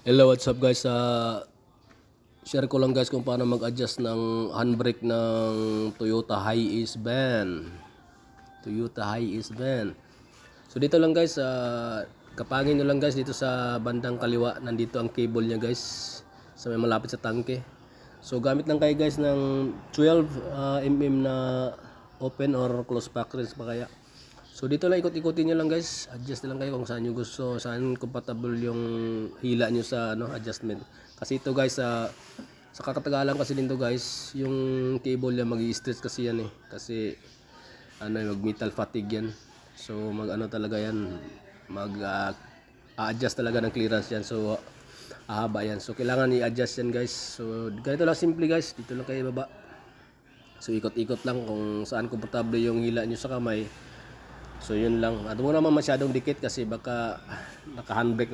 Hello, what's up guys? Share ko lang guys kung paano mag-adjust ng handbrake ng Toyota Hiace van. So dito lang guys, kapangin nyo lang guys dito sa bandang kaliwa. Nandito ang cable niya guys, sa may malapit sa tangke. So gamit lang kayo guys ng 12 mm na open or close pack rinse pa kaya. So dito lang ikot-ikotin nyo lang guys, adjust lang kayo kung saan nyo gusto, saan compatible yung hila nyo sa adjustment. Kasi ito guys, sa kakatagalan kasi dito guys, yung cable niya magi-stretch kasi yan kasi mag metal fatigue yan. So talaga yan, adjust talaga ng clearance yan. So ahaba yan. So kailangan i-adjust yan guys. So ganito lang simple guys, dito lang kayo baba. So ikot-ikot lang kung saan komportable yung hila nyo sa kamay. So yun lang. At huwag naman masyadong dikit kasi baka naka-handbrake